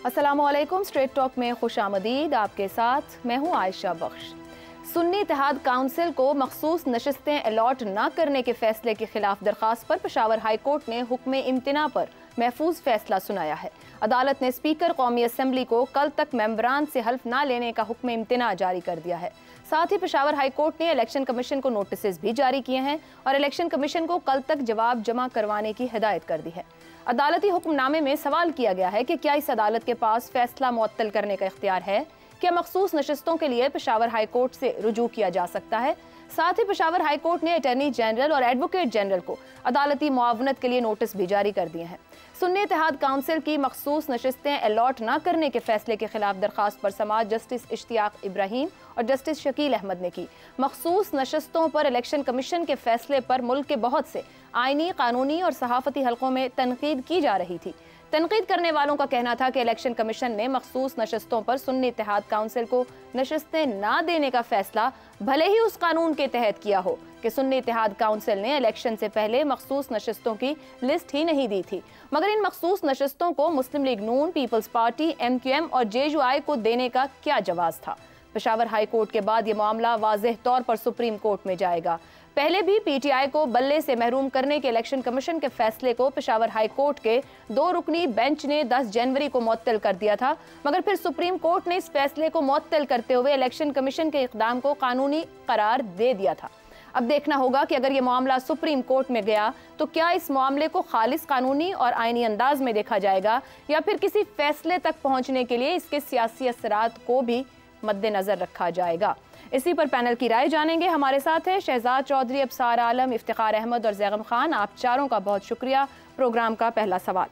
अस्सलामुअलैकुम। Straight talk में खुशामदीद। आपके साथ मैं हूँ आयशा बख्श। सुन्नी इत्तेहाद काउंसिल को मखसूस नशिस्तें अलॉट न करने के फैसले के खिलाफ दरख्वास्त पर पेशावर हाई कोर्ट ने हुक्म इम्तना पर महफूज फैसला सुनाया है। अदालत ने स्पीकर कौमी असम्बली को कल तक मेंबरान से हल्फ न लेने का हुक्म इम्तना जारी कर दिया है। साथ ही पेशावर हाई कोर्ट ने इलेक्शन कमीशन को नोटिस भी जारी किए हैं और इलेक्शन कमीशन को कल तक जवाब जमा करवाने की हिदायत कर दी है। अदालती हुक्मनामे में सवाल किया गया है कि क्या इस अदालत के पास फैसला मुअत्तल करने का इख्तियार है, क्या मखसूस नशिस्तों के लिए पेशावर हाई कोर्ट से रुजू किया जा सकता है। साथ ही पेशावर हाई कोर्ट ने अटॉर्नी जनरल और एडवोकेट जनरल को अदालती मुआवनत के लिए नोटिस भी जारी कर दिए हैं। सुन्नी इत्तेहाद काउंसिल की मखसूस नशिस्तें अलॉट न करने के फैसले के खिलाफ दरखास्त पर समाअत जस्टिस इश्तियाक इब्राहिम और जस्टिस शकील अहमद ने की। मखसूस नशिस्तों पर इलेक्शन कमीशन के फैसले पर मुल्क के बहुत से आईनी, कानूनी और सहाफती हलकों में तनकीद की जा रही थी। तनकीद करने वालों का कहना था कि इलेक्शन कमीशन ने मखसूस नशिस्तों पर सुन्नी इत्तेहाद काउंसिल को नशिस्तें ना देने का फैसला भले ही उस कानून के तहत किया हो कि सुन्नी इत्तेहाद काउंसिल ने इलेक्शन से पहले मखसूस नशिस्तों की लिस्ट ही नहीं दी थी, मगर इन मखसूस नशिस्तों को मुस्लिम लीग नून, पीपल्स पार्टी, MQM और JUI को देने का क्या जवाज था। पेशावर हाई कोर्ट के बाद ये मामला वाज़ेह तौर पर सुप्रीम कोर्ट में जाएगा। पहले भी PTI को बल्ले से महरूम करने के इलेक्शन कमीशन के फैसले को पेशावर हाई कोर्ट के 2 रुकनी बेंच ने 10 जनवरी को मुअत्तल कर दिया था, मगर फिर सुप्रीम कोर्ट ने इस फैसले को मुअत्तल करते हुए इलेक्शन कमीशन के इक़दाम को कानूनी करार दे दिया था। अब देखना होगा कि अगर ये मामला सुप्रीम कोर्ट में गया तो क्या इस मामले को खालिस कानूनी और आईनी अंदाज में देखा जाएगा या फिर किसी फैसले तक पहुंचने के लिए इसके सियासी असरात को भी मद्देनजर रखा जाएगा। इसी पर पैनल की राय जानेंगे। हमारे साथ हैं शहजाद चौधरी, अबसार आलम, इफ्तिखार अहमद और जैगम खान। आप चारों का बहुत शुक्रिया। प्रोग्राम का पहला सवाल,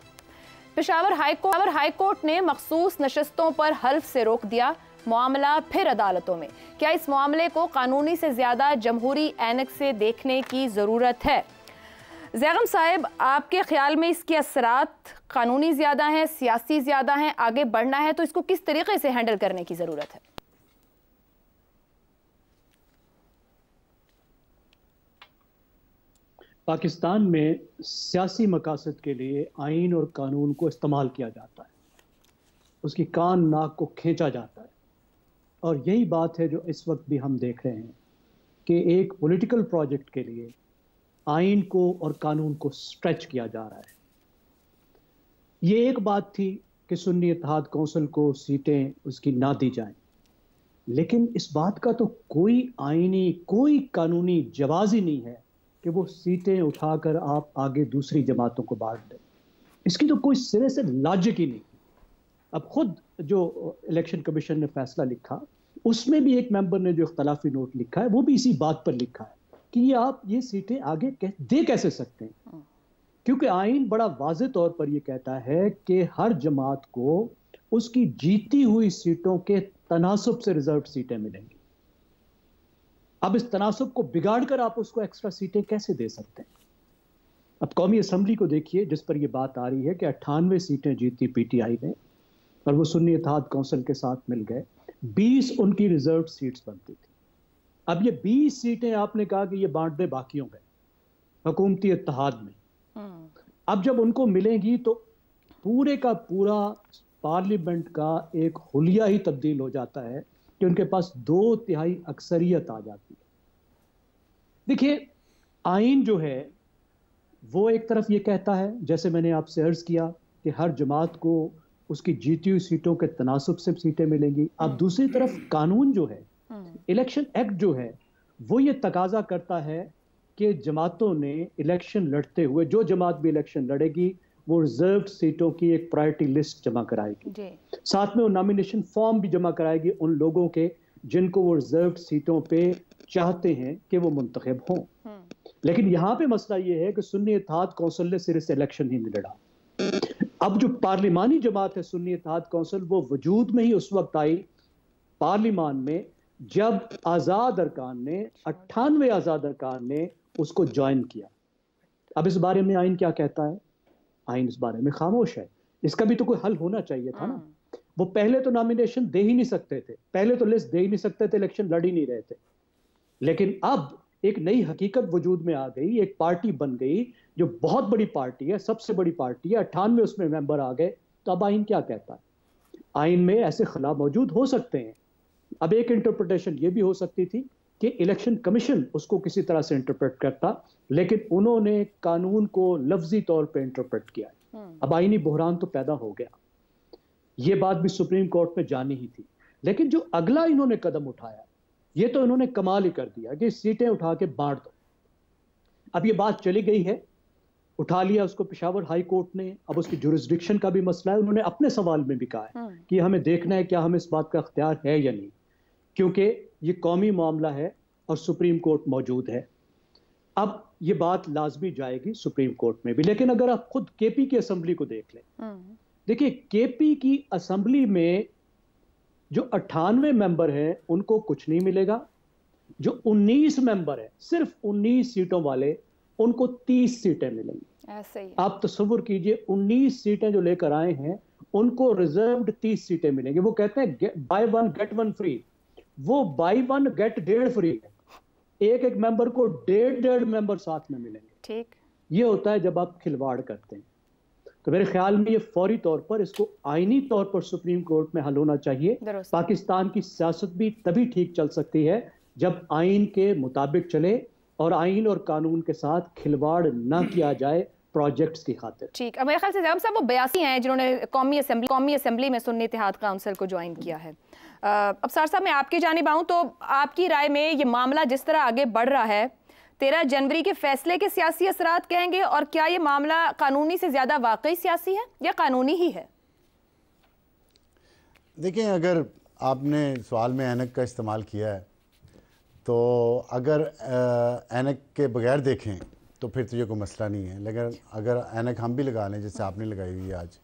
पेशावर हाई कोर्ट ने मखसूस नशिस्तों पर हल्फ से रोक दिया, मामला फिर अदालतों में। क्या इस मामले को कानूनी से ज्यादा जमहूरी ऐनक से देखने की जरूरत है? जैगम साहब, आपके ख्याल में इसके असरात कानूनी ज्यादा हैं, सियासी ज्यादा हैं, आगे बढ़ना है तो इसको किस तरीके से हैंडल करने की जरूरत है? पाकिस्तान में सियासी मकासद के लिए आइन और कानून को इस्तेमाल किया जाता है, उसकी कान नाक को खींचा जाता है, और यही बात है जो इस वक्त भी हम देख रहे हैं कि एक पॉलिटिकल प्रोजेक्ट के लिए आइन को और कानून को स्ट्रेच किया जा रहा है। ये एक बात थी कि सुन्नी इत्तेहाद काउंसिल को सीटें उसकी ना दी जाएं, लेकिन इस बात का तो कोई आइनी, कोई कानूनी जवाज ही नहीं है कि वो सीटें उठाकर आप आगे दूसरी जमातों को बांट दें। इसकी तो कोई सिरे से लॉजिक ही नहीं। अब खुद जो इलेक्शन कमीशन ने फैसला लिखा उसमें भी एक मेंबर ने जो इख्तलाफी नोट लिखा है वो भी इसी बात पर लिखा है कि ये आप ये सीटें आगे दे कैसे सकते हैं, क्योंकि आइन बड़ा वाज़ेह तौर पर यह कहता है कि हर जमात को उसकी जीती हुई सीटों के तनासुब से रिजर्व सीटें मिलेंगी। अब इस तनासुब को बिगाड़ कर आप उसको एक्स्ट्रा सीटें कैसे दे सकते हैं? अब कौमी असम्बली को देखिए, जिस पर यह बात आ रही है कि 98 सीटें जीती PTI ने और वो सुन्नी इत्तेहाद काउंसिल के साथ मिल गए, 20 उनकी रिजर्व सीट्स बनती थी। अब ये 20 सीटें आपने कहा कि ये बांट दे बाकियों में, हुकूमती इत्तेहाद में। अब जब उनको मिलेंगी तो पूरे का पूरा पार्लियामेंट का एक हुलिया ही तब्दील हो जाता है कि उनके पास 2/3 अक्सरियत आ जाती है। देखिए, आइन जो है वो एक तरफ ये कहता है, जैसे मैंने आपसे अर्ज किया, कि हर जमात को उसकी जीती हुई सीटों के तनासुब से सीटें मिलेंगी। अब दूसरी तरफ कानून जो है, इलेक्शन एक्ट जो है, वो ये तकाजा करता है कि जमातों ने इलेक्शन लड़ते हुए, जो जमात भी इलेक्शन लड़ेगी वो रिजर्व सीटों की एक प्रायोरिटी लिस्ट जमा कराएगी, साथ में वो नॉमिनेशन फॉर्म भी जमा कराएगी उन लोगों के जिनको वो रिजर्व सीटों पे चाहते हैं कि वो मुंतखब हों। लेकिन यहाँ पे मसला ये है कि सुन्नी इत्तेहाद काउंसिल ने सिरे से इलेक्शन ही नहीं लड़ा। अब जो पार्लिमानी जमात है सुन्नी इत्तेहाद काउंसिल, वो वजूद में ही उस वक्त आई पार्लिमान में जब आज़ाद अरकान ने 98 आज़ाद अरकान ने उसको ज्वाइन किया। अब इस बारे में आइन क्या कहता है? आइन इस बारे में खामोश है। इसका भी तो कोई हल होना चाहिए था ना। वो पहले तो नॉमिनेशन दे ही नहीं सकते थे, पहले तो लिस्ट दे ही नहीं सकते थे, इलेक्शन लड़ ही नहीं रहे थे। लेकिन अब एक नई हकीकत वजूद में आ गई, एक पार्टी बन गई जो बहुत बड़ी पार्टी है, सबसे बड़ी पार्टी है, 98 उसमें मेंबर आ गए। तो अब आइन क्या कहता है? आइन में ऐसे खला मौजूद हो सकते हैं। अब एक इंटरप्रिटेशन ये भी हो सकती थी कि इलेक्शन कमीशन उसको किसी तरह से इंटरप्रेट करता, लेकिन उन्होंने कानून को लफ्जी तौर पे इंटरप्रेट किया। अब आईनी बहरान तो पैदा हो गया, ये बात भी सुप्रीम कोर्ट में जानी ही थी। लेकिन जो अगला इन्होंने कदम उठाया, ये तो इन्होंने कमाल ही कर दिया कि सीटें उठा के बांट दो। अब ये बात चली गई है, उठा लिया उसको पेशावर हाई कोर्ट ने। अब उसकी जुरिस्डिक्शन का भी मसला है। उन्होंने अपने सवाल में भी कहा है कि हमें देखना है क्या हमें इस बात का अख्तियार है या नहीं, क्योंकि ये कौमी मामला है और सुप्रीम कोर्ट मौजूद है। अब ये बात लाजमी जाएगी सुप्रीम कोर्ट में भी। लेकिन अगर आप खुद केपी की असेंबली को देख लें, देखिए केपी की असेंबली में जो 98 मेंबर हैं उनको कुछ नहीं मिलेगा। जो 19 मेंबर है, सिर्फ 19 सीटों वाले, उनको 30 सीटें मिलेंगी। ऐसे ही आप तसव्वुर कीजिए, 19 सीटें जो लेकर आए हैं उनको रिजर्व्ड 30 सीटें मिलेंगी। वो कहते हैं by one get one free, वो बाय वन गेट 1.5 फ्री है। एक एक मेंबर को 1.5 मेंबर साथ में मिलेंगे। ठीक, ये होता है जब आप खिलवाड़ करते हैं। तो मेरे ख्याल में ये फौरी तौर पर इसको आईनी तौर पर सुप्रीम कोर्ट में हल होना चाहिए। पाकिस्तान की सियासत भी तभी ठीक चल सकती है जब आइन के मुताबिक चले और आइन और कानून के साथ खिलवाड़ ना किया जाए प्रोजेक्ट्स की खातिर। ठीक, अब मेरे ख्याल से जैब साहब वो 82 हैं जिन्होंने कौमी असेंबली में सुन्नी इत्तेहाद काउंसिल को ज्वाइन किया है। अब सर साहब मैं आपकी जानिब आऊँ तो आपकी राय में ये मामला जिस तरह आगे बढ़ रहा है, 13 जनवरी के फैसले के सियासी असरात कहेंगे, और क्या ये मामला कानूनी से ज्यादा वाकई सियासी है या कानूनी ही है? देखिए, अगर आपने सवाल में ऐनक का इस्तेमाल किया है तो अगर ऐनक के बगैर देखें तो फिर तो ये कोई मसला नहीं है। लेकिन अगर ऐनक हम भी लगा लें, जैसे आपने लगाई हुई है आज,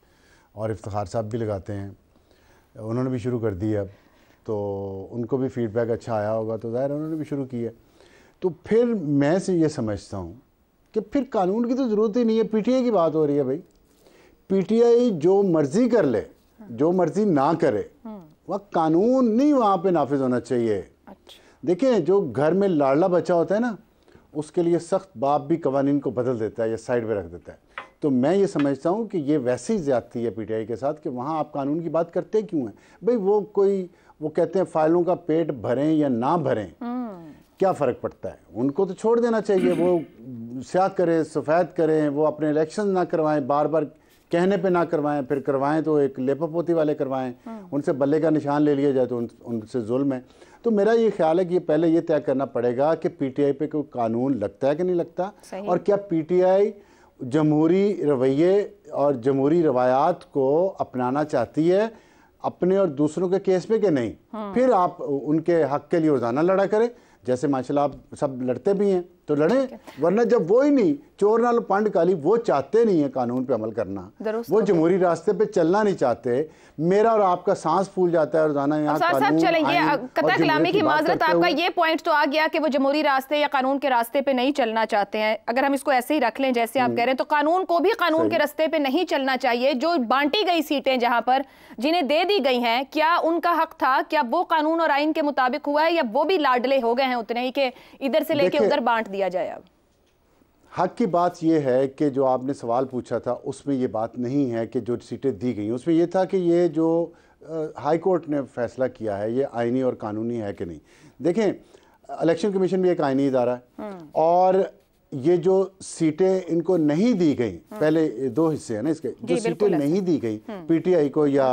और इफ्तिखार साहब भी लगाते हैं, उन्होंने भी शुरू कर दी है, अब तो उनको भी फीडबैक अच्छा आया होगा, तो ज़ाहिर उन्होंने भी शुरू की है। तो फिर मैं से ये समझता हूँ कि फिर कानून की तो ज़रूरत ही नहीं है। पीटीआई की बात हो रही है भाई, पीटीआई जो मर्ज़ी कर ले, जो मर्ज़ी ना करे, वह कानून नहीं वहाँ पे नाफिज होना चाहिए। अच्छा। देखिए, जो घर में लाडला बच्चा होता है ना, उसके लिए सख्त बाप भी कवानीन को बदल देता है या साइड में रख देता है। तो मैं ये समझता हूँ कि ये वैसी ज़्यादती है पीटीआई के साथ कि वहाँ आप कानून की बात करते क्यों हैं भाई? वो कहते हैं फाइलों का पेट भरें या ना भरें, क्या फ़र्क पड़ता है? उनको तो छोड़ देना चाहिए। वो स्याह करें, सफ़ेद करें, वो अपने इलेक्शन ना करवाएं, बार बार कहने पे ना करवाएं, फिर करवाएं तो एक लेपापोती वाले करवाएं, उनसे बल्ले का निशान ले लिया जाए तो उनसे जुल्म है। तो मेरा ये ख्याल है कि पहले ये तय करना पड़ेगा कि पीटीआई पे कोई कानून लगता है कि नहीं लगता, और क्या पीटीआई जमहूरी रवैये और जमहूरी रवायात को अपनाना चाहती है अपने और दूसरों के केस पे कि नहीं। फिर आप उनके हक के लिए रोज़ाना लड़ा करें, जैसे माशाल्लाह आप सब लड़ते भी हैं तो लड़ें, वरना जब वो ही नहीं, चोर नाल पंड काली, वो चाहते नहीं है कानून पे अमल करना, वो जमहूरी रास्ते पे चलना नहीं चाहते। मेरा और आपका सांस फूल जाता है रोजाना यहाँ कानून चलेंगे। कतई कलामी की माजरत, आपका ये पॉइंट तो आ गया कि वो जमहूरी रास्ते या कानून के रास्ते पे नहीं चलना चाहते हैं। अगर हम इसको ऐसे ही रख लें जैसे आप कह रहे हैं, तो कानून को भी कानून के रास्ते पे नहीं चलना चाहिए। जो बांटी गई सीटें जहां पर जिन्हें दे दी गई हैं, क्या उनका हक था? क्या वो कानून और आइन के मुताबिक हुआ है, या वो भी लाडले हो गए हैं उतने ही कि इधर से लेके उधर बांट दिया जाए? अब हक की बात यह है कि जो आपने सवाल पूछा था उसमें ये बात नहीं है कि जो सीटें दी गई, उसमें यह था कि ये जो हाई कोर्ट ने फैसला किया है ये आईनी और कानूनी है कि नहीं। देखें, इलेक्शन कमीशन भी एक आईनी इदारा है, और ये जो सीटें इनको नहीं दी गई, पहले दो हिस्से हैं ना इसके, जो सीटें नहीं दी गई पीटीआई को या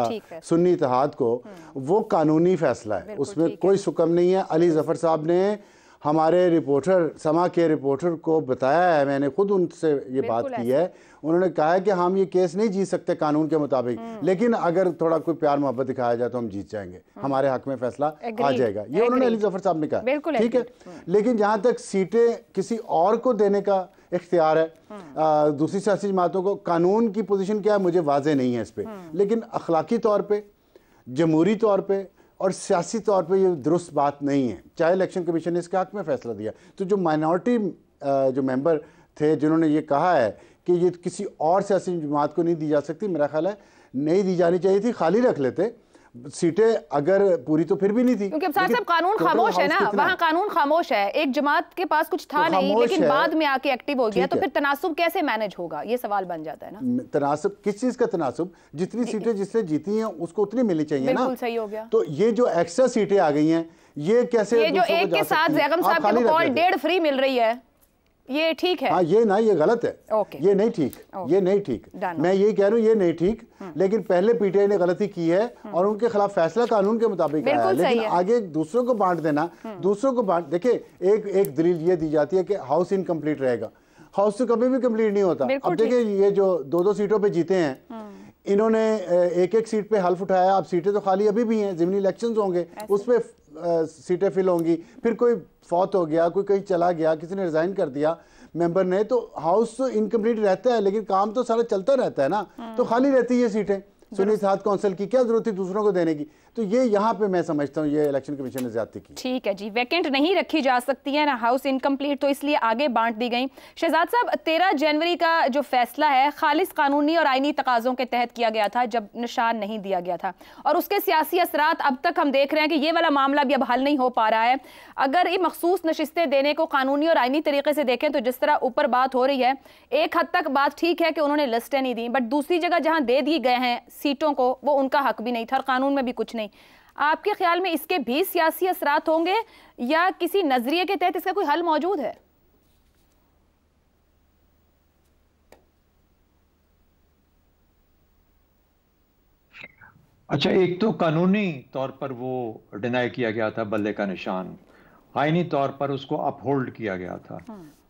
सुन्नी इत्तेहाद को, वो कानूनी फैसला है, उसमें कोई सुकम नहीं है। अली जफर साहब ने हमारे रिपोर्टर, समा के रिपोर्टर को बताया है, मैंने खुद उनसे ये बात की है, उन्होंने कहा है कि हम ये केस नहीं जीत सकते कानून के मुताबिक, लेकिन अगर थोड़ा कोई प्यार मोहब्बत दिखाया जाए तो हम जीत जाएंगे, हमारे हक में फैसला आ जाएगा। ये उन्होंने अली जफर साहब ने कहा, ठीक है। लेकिन जहां तक सीटें किसी और को देने का इख्तियार है दूसरी सियासी जमातों को, कानून की पोजीशन क्या है मुझे वाजे नहीं है इस पर, लेकिन अखलाकी तौर पर, जमहूरी तौर पर और सियासी तौर पे ये दुरुस्त बात नहीं है। चाहे इलेक्शन कमीशन ने इसके हक में फैसला दिया, तो जो माइनॉरिटी जो मेंबर थे जिन्होंने ये कहा है कि ये किसी और सियासी जमात को नहीं दी जा सकती, मेरा ख्याल है नहीं दी जानी चाहिए थी, खाली रख लेते, सीटें अगर पूरी तो फिर भी नहीं थी, क्योंकि अब साहब कानून खामोश है ना, वहाँ कानून खामोश है। एक जमात के पास कुछ था नहीं, लेकिन बाद में आके एक्टिव हो गया, तो फिर तनासुब कैसे मैनेज होगा, ये सवाल बन जाता है ना। तनासुब किस चीज का तनासुब? जितनी सीटें जिसने जीती हैं उसको उतनी मिलनी चाहिए ना। बिल्कुल सही हो गया। तो ये जो एक्स्ट्रा सीटें आ गई हैं, ये कैसे, ये जो एक के साथ जैगम साहब के बकौल 1.5 फ्री मिल रही है, ये ठीक है? हाँ, ये ना, ये गलत है। ये नहीं ठीक, ये नहीं ठीक। मैं यही कह रहा हूँ, ये नहीं ठीक। लेकिन पहले पीटीआई ने गलती की है और उनके खिलाफ फैसला कानून के मुताबिक आया है, लेकिन आगे दूसरों को बांट देना, दूसरों को बांट, देखिए एक दलील ये दी जाती है कि हाउस इनकम्प्लीट रहेगा। हाउस तो कभी भी कंप्लीट नहीं होता। अब देखिए, ये जो 2-2 सीटों पे जीते हैं, इन्होंने एक सीट पे हल्फ उठाया। अब सीटें तो खाली अभी भी हैं, ज़िमनी इलेक्शंस होंगे, उसमें सीटें फिल होंगी। फिर कोई फौत हो गया, कोई कहीं चला गया, किसी ने रिजाइन कर दिया मेंबर ने, तो हाउस तो इनकम्प्लीट रहता है, लेकिन काम तो सारा चलता रहता है ना। तो खाली रहती है सीटें। सुन्नी इत्तेहाद काउंसिल की क्या जरूरत थी दूसरों को देने की? तो ये यहाँ पे मैं समझता हूँ ये इलेक्शन कमीशन ने ज्यादती की। ठीक है जी, वैकेंट नहीं रखी जा सकती है ना, हाउस इनकम्प्लीट, तो इसलिए आगे बांट दी गई। शहजाद साहब, 13 जनवरी का जो फैसला है खालिस कानूनी और आईनी तकाजों के तहत किया गया था, जब निशान नहीं दिया गया था, और उसके सियासी असरात अब तक हम देख रहे हैं कि ये वाला मामला भी अब हल नहीं हो पा रहा है। अगर ये मखसूस नशिस्तें देने को कानूनी और आईनी तरीके से देखें तो जिस तरह ऊपर बात हो रही है, एक हद तक बात ठीक है कि उन्होंने लिस्टें नहीं दी, बट दूसरी जगह जहां दे दिए गए हैं सीटों को, वो उनका हक भी नहीं था और कानून में भी कुछ नहीं। आपके ख्याल में इसके भी सियासी असरात होंगे या किसी नजरिए के तहत इसका कोई हल मौजूद है? अच्छा, एक तो कानूनी तौर पर वो डिनाई किया गया था बल्ले का निशान, आईनी तौर पर उसको अपहोल्ड किया गया था।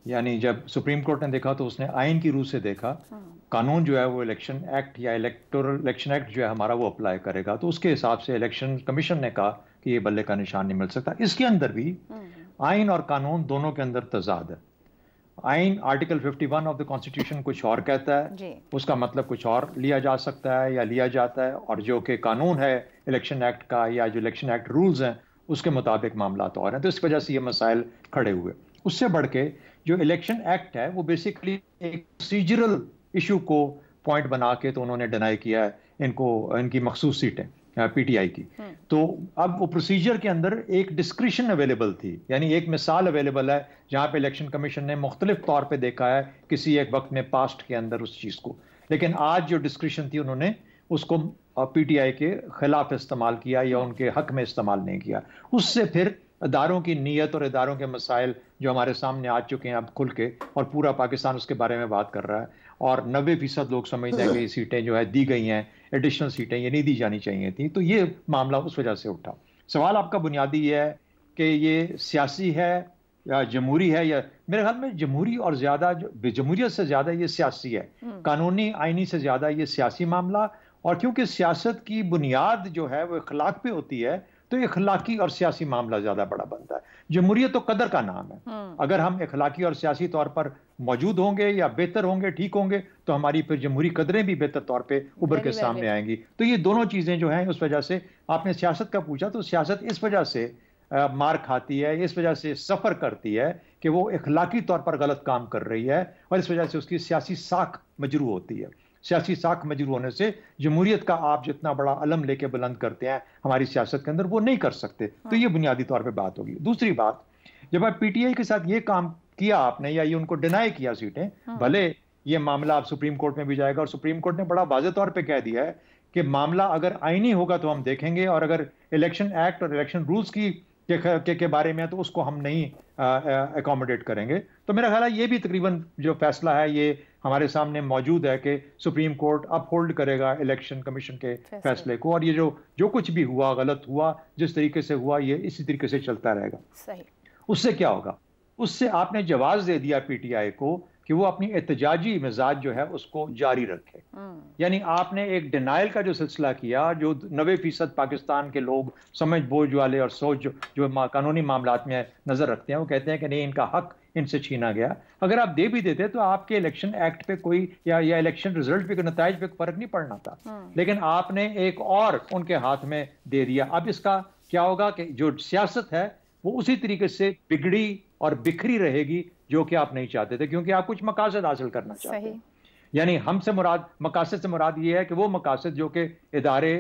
यानी जब सुप्रीम कोर्ट ने देखा तो उसने आइन की रूह से देखा, कानून जो है वो इलेक्शन एक्ट या इलेक्टोरल इलेक्शन एक्ट जो है हमारा वो अप्लाई करेगा, तो उसके हिसाब से इलेक्शन कमीशन ने कहा कि ये बल्ले का निशान नहीं मिल सकता। इसके अंदर भी आइन और कानून दोनों के अंदर तजाद है। आइन आर्टिकल 51 ऑफ द कॉन्स्टिट्यूशन कुछ और कहता है, उसका मतलब कुछ और लिया जा सकता है या लिया जाता है, और जो कि कानून है इलेक्शन एक्ट का या जो इलेक्शन एक्ट रूल्स हैं उसके मुताबिक मामला तो और हैं। तो इस वजह से ये मसाइल खड़े हुए। उससे बढ़ के जो इलेक्शन एक्ट है वो बेसिकली एक प्रोसीजरल इशू को पॉइंट बना के तो उन्होंने डिनाई किया है इनको, इनकी मखसूस सीटें पीटीआई की। तो अब वो प्रोसीजर के अंदर एक डिस्क्रिशन अवेलेबल थी, यानी एक मिसाल अवेलेबल है जहां पे इलेक्शन कमीशन ने मुख्तलिफ तौर पे देखा है किसी एक वक्त में पास्ट के अंदर उस चीज को, लेकिन आज जो डिस्क्रिशन थी उन्होंने उसको पीटीआई के खिलाफ इस्तेमाल किया या उनके हक में इस्तेमाल नहीं किया। उससे फिर इदारों की नीयत और इदारों के मसाइल जो हमारे सामने आ चुके हैं अब खुल के, और पूरा पाकिस्तान उसके बारे में बात कर रहा है, और 90% लोग समझते हैं कि ये सीटें जो है दी गई हैं, एडिशनल सीटें ये नहीं दी जानी चाहिए थी। तो ये मामला उस वजह से उठा। सवाल आपका बुनियादी ये है कि ये सियासी है या जमहूरी है, या मेरे ख्याल में जमहूरी और ज्यादा, जमहूरियत से ज्यादा ये सियासी है, कानूनी आईनी से ज्यादा ये सियासी मामला। और क्योंकि सियासत की बुनियाद जो है वो इखलाक पे होती है, तो इखलाकी और सियासी मामला ज्यादा बड़ा बनता है। जमहूरियत तो कदर का नाम है, अगर हम इखलाकी और सियासी तौर पर मौजूद होंगे या बेहतर होंगे, ठीक होंगे, तो हमारी फिर जमहूरी कदरें भी बेहतर तौर पे उभर के सामने आएंगी। तो ये दोनों चीजें जो हैं उस वजह से, आपने सियासत का पूछा, तो सियासत इस वजह से मार खाती है, इस वजह से सफर करती है कि वो इखलाकी तौर पर गलत काम कर रही है, और इस वजह से उसकी सियासी साख मजरू होती है। सियासी साख मजरू होने से जमहूरियत का आप जितना बड़ा अलम लेके बुलंद करते हैं हमारी सियासत के अंदर, वो नहीं कर सकते। तो ये बुनियादी तौर पे बात होगी। दूसरी बात, जब आप पीटीआई के साथ ये काम किया आपने, या ये उनको डिनाई किया सीटें, भले ये मामला आप सुप्रीम कोर्ट में भी जाएगा, और सुप्रीम कोर्ट ने बड़ा वाज़ेह तौर पे कह दिया है कि मामला अगर आईनी होगा तो हम देखेंगे, और अगर इलेक्शन एक्ट और इलेक्शन रूल्स की के बारे में तो उसको हम नहीं अकोमोडेट करेंगे। तो मेरा ख्याल है ये भी तकरीबन जो फैसला है ये हमारे सामने मौजूद है कि सुप्रीम कोर्ट अपहोल्ड करेगा इलेक्शन कमीशन के फैसले को, और ये जो कुछ भी हुआ, गलत हुआ, जिस तरीके से हुआ, ये इसी तरीके से चलता रहेगा। सही। उससे क्या होगा? उससे आपने जवाब दे दिया पीटीआई को कि वो अपनी एहतजाजी मिजाज जो है उसको जारी रखे। यानी आपने एक डिनाइल का जो सिलसिला किया, जो 90% पाकिस्तान के लोग समझ बोझ वाले और सोच जो कानूनी मामलात में नजर रखते हैं, वो कहते हैं कि नहीं, इनका हक इनसे छीना गया। अगर आप दे भी देते तो आपके इलेक्शन एक्ट पे कोई या इलेक्शन रिजल्ट पे, नताइज पे फर्क नहीं पड़ना था, लेकिन आपने एक और उनके हाथ में दे दिया। अब इसका क्या होगा कि जो सियासत है वो उसी तरीके से बिगड़ी और बिखरी रहेगी जो कि आप नहीं चाहते थे, क्योंकि आप कुछ मकासद हासिल करना चाहते हैं। यानी हमसे मुराद, मकासद से मुराद ये है कि वो मकासद जो कि इदारे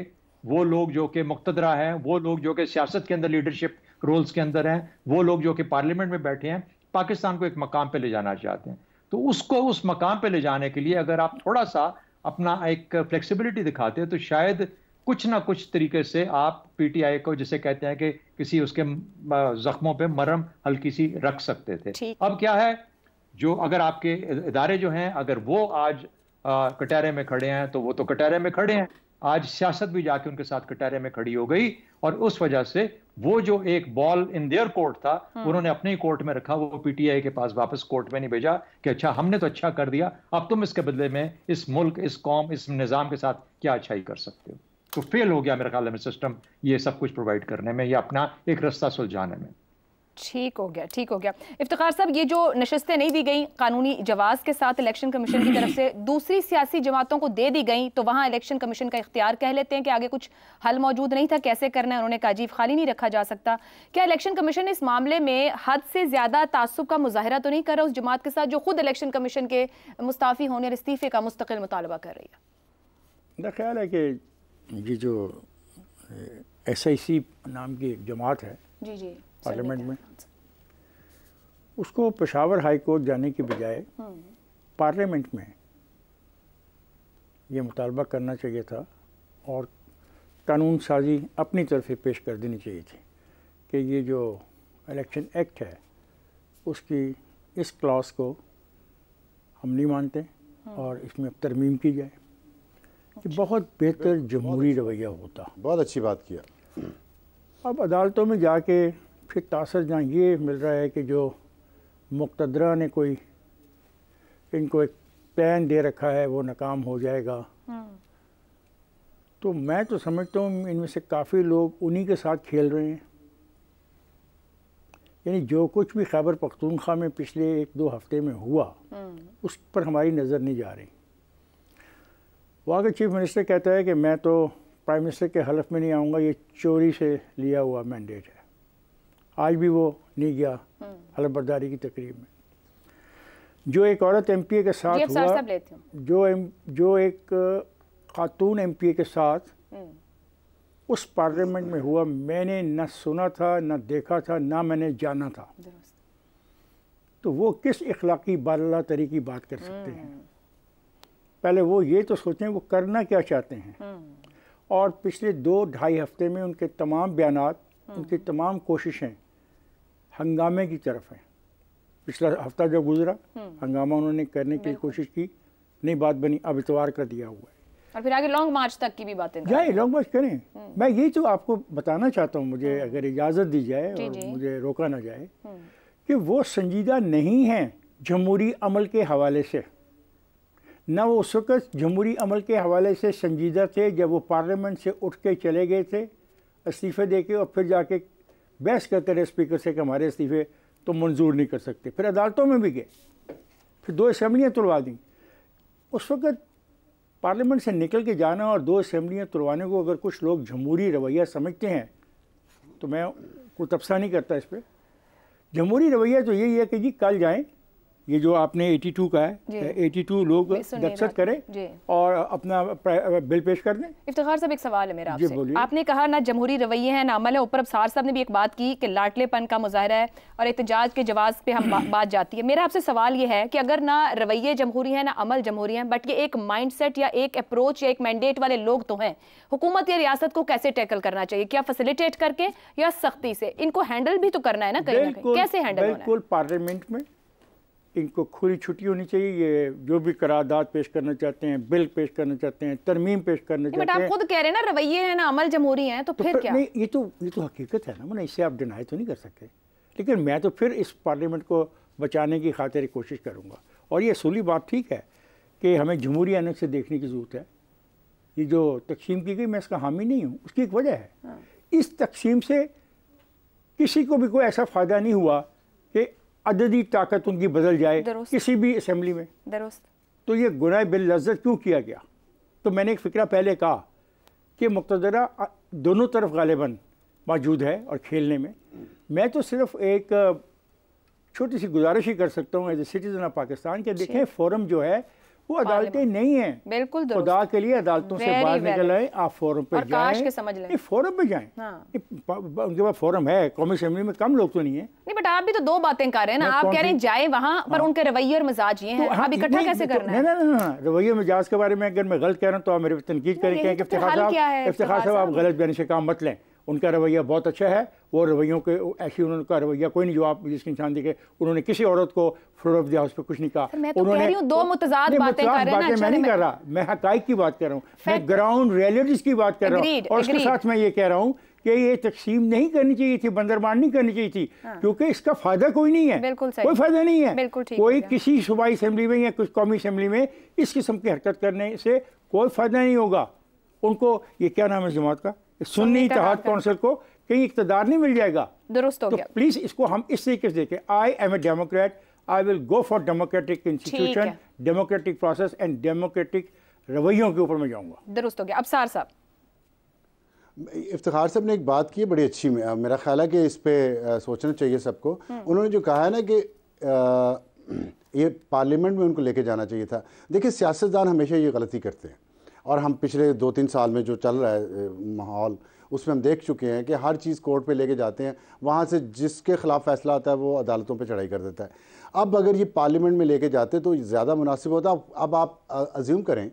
वो लोग जो कि मुक्तदरा हैं, वो लोग जो कि सियासत के अंदर लीडरशिप रोल्स के अंदर हैं, वो लोग जो कि पार्लियामेंट में बैठे हैं, पाकिस्तान को एक मकाम पे ले जाना चाहते हैं। तो उसको उस मकाम पे ले जाने के लिए अगर आप थोड़ा सा अपना एक फ्लेक्सिबिलिटी दिखाते हैं तो शायद कुछ ना कुछ तरीके से आप पीटीआई को, जिसे कहते हैं कि किसी उसके जख्मों पे मरहम हल्की सी रख सकते थे। अब क्या है, जो अगर आपके इदारे जो हैं अगर वो आज कटहरे में खड़े हैं तो वो तो कटहरे में खड़े हैं, आज सियासत भी जाके उनके साथ कटहरे में खड़ी हो गई और उस वजह से वो जो एक बॉल इन देयर कोर्ट था उन्होंने अपने ही कोर्ट में रखा, वो पीटीआई के पास वापस कोर्ट में नहीं भेजा कि अच्छा हमने तो अच्छा कर दिया, अब तुम इसके बदले में इस मुल्क, इस कौम, इस निज़ाम के साथ क्या अच्छाई कर सकते हो। तो फेल हो गया मेरे ख्याल में सिस्टम ये सब कुछ प्रोवाइड करने में या अपना एक रास्ता सुलझाने में। ठीक हो गया, ठीक हो गया। इफ्तिखार साहब, ये जो नशिस्तें नहीं दी गई कानूनी जवाज के साथ इलेक्शन कमीशन की तरफ से, दूसरी सियासी जमातों को दे दी गई, तो वहाँ इलेक्शन कमीशन का इख्तियार कह लेते हैं कि आगे कुछ हल मौजूद नहीं था, कैसे करना है उन्होंने कहा जी खाली नहीं रखा जा सकता। क्या इलेक्शन कमीशन इस मामले में हद से ज़्यादा तासुब का मुजाहरा तो नहीं कर रहा उस जमात के साथ जो खुद इलेक्शन कमीशन के मुस्ताफ़ी होने और इस्तीफ़े का मुस्तकिल मुतालबा कर रही है? मेरा ख्याल है कि ये जो SIC नाम की एक जमात है जी जी पार्लियामेंट में, उसको पेशावर हाई कोर्ट जाने की बजाय पार्लियामेंट में ये मुतालबा करना चाहिए था और कानून साजी अपनी तरफ से पेश कर देनी चाहिए थी कि ये जो इलेक्शन एक्ट है उसकी इस क्लॉज को हम नहीं मानते और इसमें तरमीम की जाए। ये बहुत बेहतर जमहूरी रवैया होता। बहुत अच्छी बात किया। अब अदालतों में जाके फिर तासर जहाँ ये मिल रहा है कि जो मुक़तदरा ने कोई इनको एक प्लान दे रखा है वो नाकाम हो जाएगा, तो मैं तो समझता हूँ इनमें से काफ़ी लोग उन्हीं के साथ खेल रहे हैं। यानी जो कुछ भी खैबर पख्तूनख्वा में पिछले 1-2 हफ्ते में हुआ उस पर हमारी नज़र नहीं जा रही। वहाँ के चीफ मिनिस्टर कहता है कि मैं तो प्राइम मिनिस्टर के हलफ में नहीं आऊँगा, ये चोरी से लिया हुआ मैंडेट है। आज भी वो नहीं गया हलफ बर्दारी की तकरीब में। जो एक औरत MPA के साथ हुआ, जो एक खातून MPA के साथ उस पार्लियामेंट में हुआ, मैंने न सुना था, न देखा था, ना मैंने जाना था। तो वो किस इखलाकी बाला तरी की बात कर सकते हैं? पहले वो ये तो सोचें वो करना क्या चाहते हैं। और पिछले 2-2.5 हफ्ते में उनके तमाम बयानात, उनकी तमाम कोशिशें हंगामे की तरफ हैं। पिछला हफ्ता जो गुजरा हंगामा उन्होंने करने की कोशिश की, नहीं बात बनी, अब इतवार कर दिया हुआ है और फिर आगे लॉन्ग मार्च तक की भी बातें जाए, लॉन्ग मार्च करें। मैं यही तो आपको बताना चाहता हूँ, मुझे अगर इजाज़त दी जाए और मुझे रोका ना जाए, कि वो संजीदा नहीं हैं जमहूरी अमल के हवाले से। ना वो उस वक़्त जमहूरी अमल के हवाले से संजीदा थे जब वो पार्लियामेंट से उठ के चले गए थे इस्तीफ़े दे के, और फिर जाके बहस करते रहे स्पीकर से कि हमारे इस्तीफ़े तो मंजूर नहीं कर सकते। फिर अदालतों में भी गए, फिर 2 असम्बलियाँ तुड़वा दी। उस वक़्त पार्लियामेंट से निकल के जाना और 2 असम्बलियाँ तुड़वाने को अगर कुछ लोग जमहूरी रवैया समझते हैं तो मैं कोई तबसा नहीं करता इस पर। जमहूरी रवैया तो यही है कि जी कल जाएँ, ये जो आपने 82 का है, 82 लोग दस्तखत करें और अपना बिल पेश कर दें। इफ्तिखार साहब, एक सवाल है मेरा आपसे। आपने कहा ना जमहूरी रवैये हैं ना अमल है, ऊपर अबसार साहब ने भी एक बात की कि लाडलेपन का मुजाहरा है और एहतजाज के जवाब पे हम बात जाती है। मेरा आपसे सवाल ये है कि अगर ना रवैये जमहूरी हैं ना अमल जमहूरी हैं, बट ये एक माइंडसेट या एक अप्रोच या एक मैंडेट वाले लोग तो हैं, हुकूमत या रियासत को कैसे टैकल करना चाहिए? क्या फैसिलिटेट करके या सख्ती से? इनको हैंडल भी तो करना है ना कहीं ना कहीं, कैसे हैंडल होना है? बिल्कुल, पार्लियामेंट में इनको खुली छुट्टी होनी चाहिए। ये जो भी करारदाद पेश करना चाहते हैं, बिल पेश करना चाहते हैं, तरमीम पेश करना चाहते हैं। बट आप खुद कह रहे हैं ना रवैये हैं ना अमल जमहूरी हैं, तो फिर क्या? नहीं, ये तो हकीकत है ना, मैंने इससे आप डिनाई तो नहीं कर सकते। लेकिन मैं तो फिर इस पार्लियामेंट को बचाने की खातिर कोशिश करूँगा। और ये असूली बात ठीक है कि हमें जमहूरी आने से देखने की ज़रूरत है। ये जो तकसीम की गई, मैं इसका हामी नहीं हूँ, उसकी एक वजह है। इस तकसीम से किसी को भी कोई ऐसा फ़ायदा नहीं हुआ कि अददी ताकत उनकी बदल जाए किसी भी असेंबली में। तो ये गुनाह बिल लज़्ज़त क्यों किया गया? तो मैंने एक फ़िक्रा पहले कहा कि मुक़्तदरा दोनों तरफ गालिबन मौजूद है और खेलने में। मैं तो सिर्फ एक छोटी सी गुजारिश ही कर सकता हूँ as a citizen of Pakistan के, देखें फोरम जो है वो अदालतें नहीं हैं। बिल्कुल खुदा के लिए अदालतों से बाहर निकल आए, आप फोरम पे जाएं, फोरम पे जाएं। उनके पास फोरम है, कौमी असेंबली में कम लोग तो नहीं है। नहीं बट आप भी तो दो बातें कर रहे हैं ना, आप कह रहे हैं जाए वहां पर उनके रवैये और मिजाज ये हैं, आप इकट्ठा कैसे करना है? ना रवैये मिजाज के बारे में अगर मैं गलत कह रहा हूँ तो आप मेरे पे तनकीद करें कि इफ्तिखार साहब आप गलत बयानी से काम मत लें। उनका रवैया बहुत अच्छा है, वो रवैयों के ऐसी उनका रवैया कोई नहीं जो आप जिसके इंसान देखे। उन्होंने किसी औरत को फ्लोर ऑफ द हाउस पे कुछ नहीं कहा। उन्होंने दो मुतजाद बातें कर रहे हैं। मैं नहीं कर रहा, मैं हकाइक की बात कर रहा हूँ, मैं ग्राउंड रियलिटीज की बात कर रहा हूँ। और उसके साथ मैं ये कह रहा हूँ कि ये तकसीम नहीं करनी चाहिए थी, बंदरबान नहीं करनी चाहिए थी, क्योंकि इसका फायदा कोई नहीं है, कोई फायदा नहीं है। कोई किसी सूबाई असेंबली में या कुछ कौमी असेंबली में इस किस्म की हरकत करने से कोई फायदा नहीं होगा। उनको ये क्या नाम है जमात का, सुन्नी इत्तेहाद काउंसिल को कहीं इक़्तिदार नहीं मिल जाएगा। दुरुस्त हो गया। तो प्लीज इसको हम इस तरीके से देखें। I am a democrat, I will go for democratic institution, democratic process and democratic रवैयों के ऊपर मैं जाऊंगा। दुरुस्त हो गया। अबसार साहब, इफ्तिखार साहब ने एक बात की है बड़ी अच्छी, मेरा ख्याल है कि इस पे सोचना चाहिए सबको। उन्होंने जो कहा है ना कि ये पार्लियामेंट में उनको लेके जाना चाहिए था। देखिए सियासतदान हमेशा ये गलती करते हैं, और हम पिछले 2-3 साल में जो चल रहा है माहौल उसमें हम देख चुके हैं कि हर चीज़ कोर्ट पे लेके जाते हैं, वहाँ से जिसके ख़िलाफ़ फैसला आता है वो अदालतों पे चढ़ाई कर देता है। अब अगर ये पार्लियामेंट में लेके जाते तो ज़्यादा मुनासिब होता। अब आप अज्यूम करें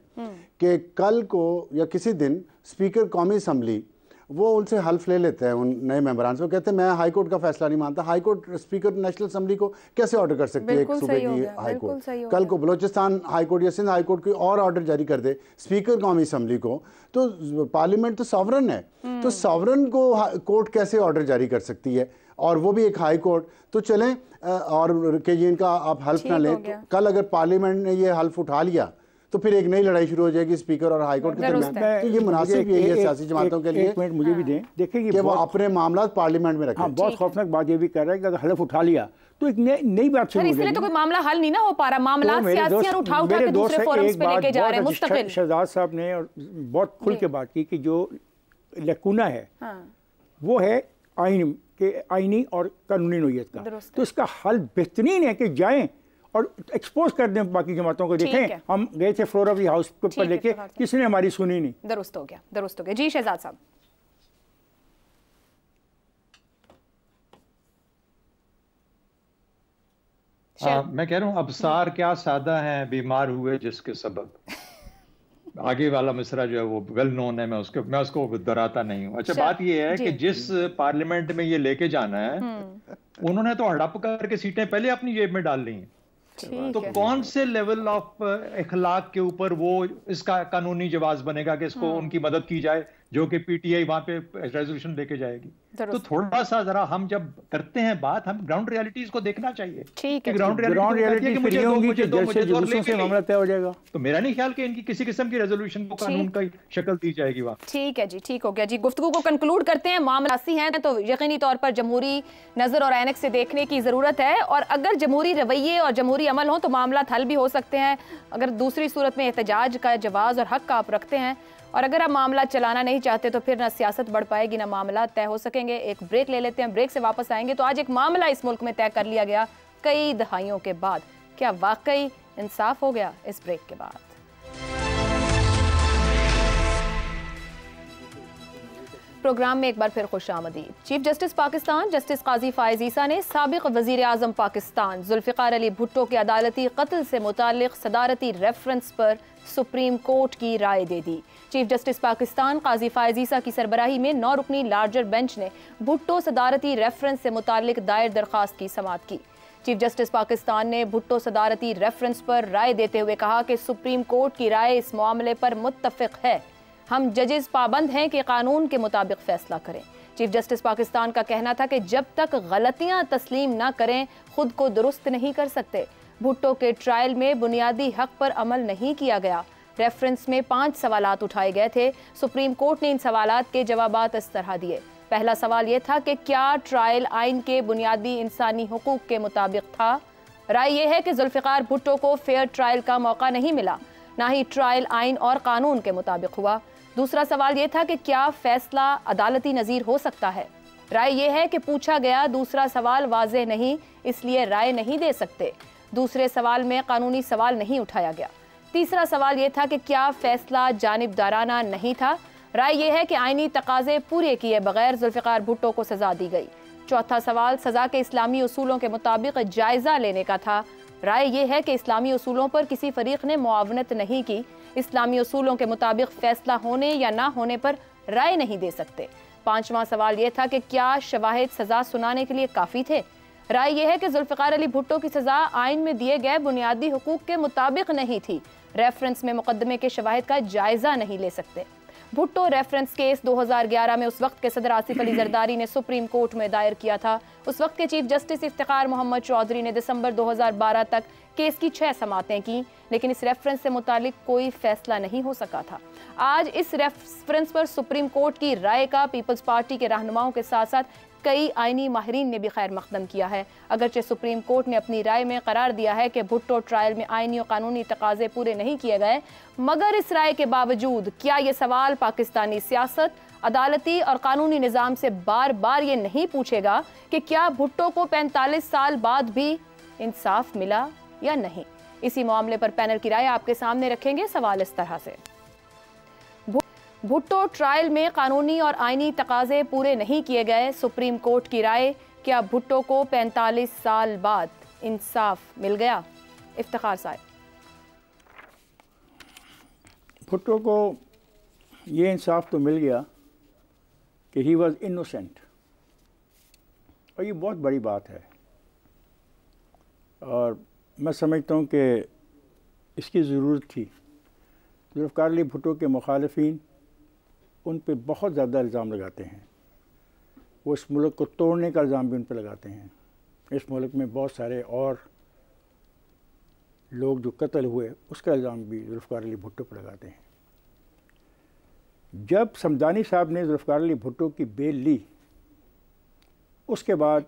कि कल को या किसी दिन स्पीकर कौमी असम्बली वो उनसे हल्फ ले लेते हैं, उन नए मेंबरान से, वो कहते हैं मैं हाई कोर्ट का फैसला नहीं मानता। High court speaker national assembly को कैसे ऑर्डर कर सकती है एक सूबे की हाई कोर्ट? कल को बलोचिस्तान हाई कोर्ट या सिंध हाई कोर्ट कोई और ऑर्डर जारी कर दे स्पीकर कौमी असम्बली को, तो पार्लियामेंट तो सॉवरन है, तो सॉवरन को कोर्ट कैसे ऑर्डर जारी कर सकती है, और वो भी एक हाई कोर्ट? तो चलें और कि ये इनका आप हल्फ ना लें। तो कल अगर पार्लियामेंट ने ये हल्फ उठा लिया तो फिर एक नई लड़ाई शुरू हो जाएगी स्पीकर और हाई कोर्ट के दरमियान। तो ये मुनासिब है सियासी जमातों के लिए। एक मिनट मुझे भी दें, देखिए कि वो अपने मामला पार्लियामेंट में रखें। हाँ, बहुत खौफनाक बात ये भी कर रहा है कि अगर हल्फ उठा लिया तो एक नई बात शुरू हो जाएगी। इसलिए तो कोई मामला हल नहीं ना हो पा रहा, मामला सियासियां उठा के दूसरे फोरम्स पे लेके जा रहे हैं मुस्तकिल। शहजाद साहब ने और बहुत खुल के बात की कि जो लकुना है वो है आइन के, आइनी और कानूनी नोयत का। तो इसका हल बेहतरीन है कि जाएं और एक्सपोज कर दें बाकी जमातों को। देखें हम गए थे फ्लोर ऑफ द हाउस पर लेके, किसी ने हमारी सुनी नहीं। दुरुस्त हो गया, दुरुस्त हो गया। जी शहजाद साहब, मैं कह रहा हूँ अबसार क्या सादा हैं, बीमार हुए जिसके सबब। आगे वाला मिसरा जो है वो वेल नोन है, मैं उसको दोहराता नहीं हूँ। अच्छा, बात ये है कि जिस पार्लियामेंट में ये लेके जाना है उन्होंने तो हड़प करके सीटें पहले अपनी जेब में डाल ली हैं। तो कौन से लेवल ऑफ इखलाक के ऊपर वो इसका कानूनी जवाब बनेगा कि इसको उनकी मदद की जाए, जो कि पीटीआई वहां पे रेजोल्यूशन लेके जाएगी। तो थोड़ा सा जरा हम जब करते हैं बात, हम ग्राउंड रियलिटीज को देखना चाहिए। ठीक है, ग्राउंड रियलिटी होगी कि जैसे जुलूसों से मामला तय हो जाएगा। तो मेरा नहीं ख्याल कि इनकी किसी किस्म की रेजोल्यूशन को कानून का शक्ल दी जाएगी वहां। ठीक है जी, ठीक हो गया जी। गुफ्तगू को कंक्लूड करते हैं। मामला ऐसी है तो यकीनी तौर पर जमहूरी नजर और ऐनक से देखने की जरूरत है, और अगर जमहूरी रवैये और जमहूरी अमल हो तो मामला हल भी हो सकते हैं। अगर दूसरी सूरत में एहतजाज का जवाज और हक आप रखते हैं, और अगर आप मामला चलाना नहीं चाहते तो फिर ना सियासत बढ़ पाएगी ना मामला तय हो सकेंगे। एक ब्रेक ले लेते हैं, ब्रेक से वापस आएंगे। तो आज एक मामला इस मुल्क में तय कर लिया गया कई दहाइयों के बाद, क्या वाकई इंसाफ हो गया? इस ब्रेक के बाद प्रोग्राम में एक बार फिर खुशामदीद। चीफ जस्टिस पाकिस्तान जस्टिस काजी फायज ईसा ने साबिक वजीर आजम पाकिस्तान जुल्फिकार अली भुट्टो के अदालती कत्ल से मुताल्लिक सदारती रेफरेंस पर सुप्रीम कोर्ट की राय दे दी। चीफ जस्टिस पाकिस्तान काजी फायज ईसा की सरबराही में 9 रुकनी लार्जर बेंच ने भुट्टो सदारती रेफरेंस से मुताल्लिक दायर दरख्वास्त की समाअत की। चीफ जस्टिस पाकिस्तान ने भुट्टो सदारती रेफरेंस पर राय देते हुए कहा कि सुप्रीम कोर्ट की राय इस मामले पर मुत्तफिक है। हम जजेस पाबंद हैं कि कानून के मुताबिक फैसला करें। चीफ जस्टिस पाकिस्तान का कहना था कि जब तक गलतियां तस्लीम ना करें खुद को दुरुस्त नहीं कर सकते। भुट्टो के ट्रायल में बुनियादी हक पर अमल नहीं किया गया। रेफरेंस में 5 सवालात उठाए गए थे। सुप्रीम कोर्ट ने इन सवालात के जवाबात इस तरह दिए। पहला सवाल यह था कि क्या ट्रायल आइन के बुनियादी इंसानी हुकूक के मुताबिक था। राय यह है कि जुल्फिकार भुट्टो को फेयर ट्रायल का मौका नहीं मिला, ना ही ट्रायल आइन और कानून के मुताबिक हुआ। दूसरा सवाल यह था कि क्या फैसला अदालती नज़ीर हो सकता है। राय यह है कि पूछा गया दूसरा सवाल वाज़ेह नहीं, इसलिए राय नहीं दे सकते। दूसरे सवाल में कानूनी सवाल नहीं उठाया गया। तीसरा सवाल ये था कि क्या फैसला जानिबदाराना नहीं था। राय यह है कि आईनी तकाजे पूरे किए बगैर जुल्फिकार भुट्टो को सजा दी गई। चौथा सवाल सजा के इस्लामी उसूलों के मुताबिक जायजा लेने का था। राय यह है कि इस्लामी उसूलों पर किसी फरीक ने मुआवनत नहीं की। इस्लामी उसूलों के मुताबिक फैसला होने या ना होने पर राय नहीं दे सकते। पांचवा सवाल यह था कि क्या शवाहिद सजा सुनाने के लिए काफी थे। राय यह है कि जुल्फिकार अली भुट्टो की सजा आइन में दिए गए बुनियादी हुकूक के मुताबिक नहीं थी। रेफरेंस में मुकदमे के शवाहिद का जायजा नहीं ले सकते। भुट्टो रेफरेंस केस 2011 में उस वक्त के सदर आसिफ अली जरदारी ने सुप्रीम कोर्ट में दायर किया था। उस वक्त के चीफ जस्टिस इफ्तिखार मोहम्मद चौधरी ने दिसंबर 2012 तक केस की 6 समातें की, लेकिन इस रेफरेंस से मुतालिक कोई फैसला नहीं हो सका था। आज इस रेफरेंस पर सुप्रीम कोर्ट की राय का पीपल्स पार्टी के रहनुमाओं के साथ साथ कई आईनी माहिरीन ने भी खैर मकदम किया है। अगरचे सुप्रीम कोर्ट ने अपनी राय में करार दिया है कि भुट्टो ट्रायल में आईनी और कानूनी तकाजे पूरे नहीं किए गए, मगर इस राय के बावजूद क्या ये सवाल पाकिस्तानी सियासत, अदालती और कानूनी निज़ाम से बार बार ये नहीं पूछेगा कि क्या भुट्टो को 45 साल बाद भी इंसाफ मिला या नहीं। इसी मामले पर पैनल की राय आपके सामने रखेंगे। सवाल इस तरह से, भुट्टो ट्रायल में कानूनी और आईनी तकाजे पूरे नहीं किए गए, सुप्रीम कोर्ट की राय, क्या भुट्टो को 45 साल बाद इंसाफ मिल गया। इफ्तिखार साहब, भुट्टो को ये इंसाफ तो मिल गया कि ही वॉज इनोसेंट, और ये बहुत बड़ी बात है। और मैं समझता हूँ कि इसकी ज़रूरत थी। जुल्फ़िकार अली भुट्टो के मुखालिफिन उन पे बहुत ज़्यादा इल्ज़ाम लगाते हैं। वो इस मुल्क को तोड़ने का इल्ज़ाम भी उन पे लगाते हैं। इस मुल्क में बहुत सारे और लोग जो कत्ल हुए उसका इल्ज़ाम भी जुल्फ़िकार अली भुट्टो पर लगाते हैं। जब समदानी साहब ने जुल्फ़िकार अली भुट्टो की बेल ली, उसके बाद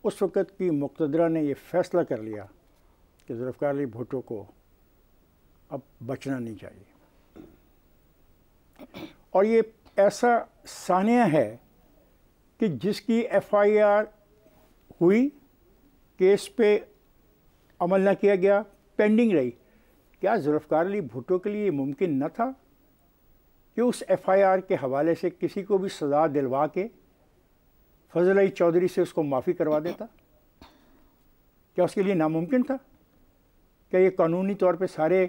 उस वक़्त की मुक़तदरा ने यह फ़ैसला कर लिया कि जुल्फ़िकार अली भुट्टो को अब बचना नहीं चाहिए। और ये ऐसा सानिया है कि जिसकी FIR हुई, केस पे अमल न किया गया, पेंडिंग रही। क्या जुल्फ़िकार अली भुट्टो के लिए ये मुमकिन न था कि उस FIR के हवाले से किसी को भी सज़ा दिलवा के फजल अली चौधरी से उसको माफ़ी करवा देता? क्या उसके लिए नामुमकिन था? क्या ये कानूनी तौर पे सारे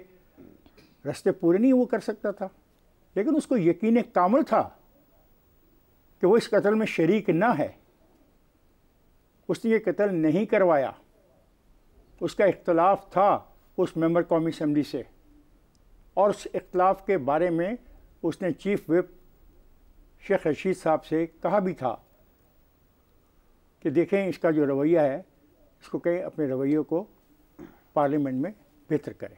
रास्ते पूरे नहीं वो कर सकता था? लेकिन उसको यकीन कामिल था कि वो इस कत्ल में शरीक ना है। उसने ये कत्ल नहीं करवाया। उसका इख्तलाफ था उस मेंबर कौमी असम्बली से, और उस इख्तलाफ के बारे में उसने चीफ विप शेख रशीद साहब से कहा भी था कि देखें इसका जो रवैया है, इसको कहें अपने रवैये को पार्लियामेंट में बेहतर करें।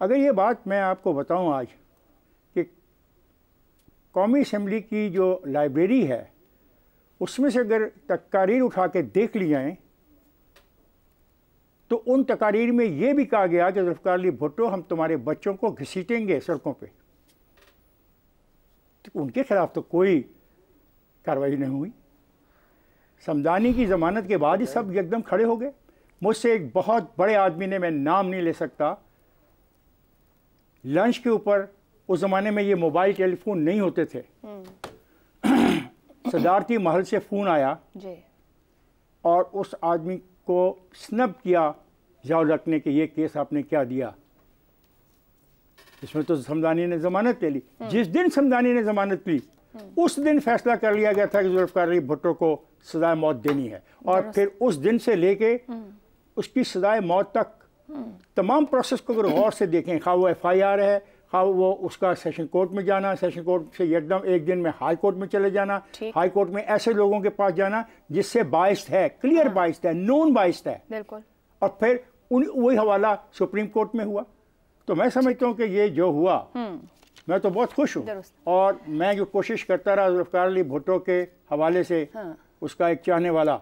अगर ये बात मैं आपको बताऊं आज कि कौमी असम्बली की जो लाइब्रेरी है उसमें से अगर तकारीर उठा के देख ली जाएँ तो उन तकारीर में ये भी कहा गया कि जुल्फ़िकार अली भुट्टो हम तुम्हारे बच्चों को घसीटेंगे सड़कों पे। तो उनके खिलाफ तो कोई कार्रवाई नहीं हुई। समदानी की ज़मानत के बाद ही सब एकदम खड़े हो गए। मुझसे एक बहुत बड़े आदमी ने, मैं नाम नहीं ले सकता, लंच के ऊपर, उस ज़माने में ये मोबाइल टेलीफोन नहीं होते थे, सदारती महल से फ़ोन आया जी। और उस आदमी को स्नब किया जाओ रखने के, ये केस आपने क्या दिया। इसमें तो समदानी ने ज़मानत ले ली। जिस दिन समदानी ने ज़मानत ली उस दिन फैसला कर लिया गया था कि जुल्फ़िकार अली भुट्टो को सजाए मौत देनी है, और फिर उस दिन से लेके उसकी सजाए मौत तक तमाम प्रोसेस को अगर गौर से देखें, खा वो FIR है, खा वो उसका सेशन कोर्ट में जाना, सेशन कोर्ट से एकदम एक दिन में हाई कोर्ट में चले जाना, हाई कोर्ट में ऐसे लोगों के पास जाना जिससे बाइस्ड है, क्लियर बाइस्ड है, नोन बाइस्ड है, बिल्कुल, और फिर वही हवाला सुप्रीम कोर्ट में हुआ। तो मैं समझता हूँ कि ये जो हुआ, मैं तो बहुत खुश हूँ, और मैं जो कोशिश करता रहा जुल्फ़िकार अली भुट्टो के हवाले से, उसका एक चाहने वाला,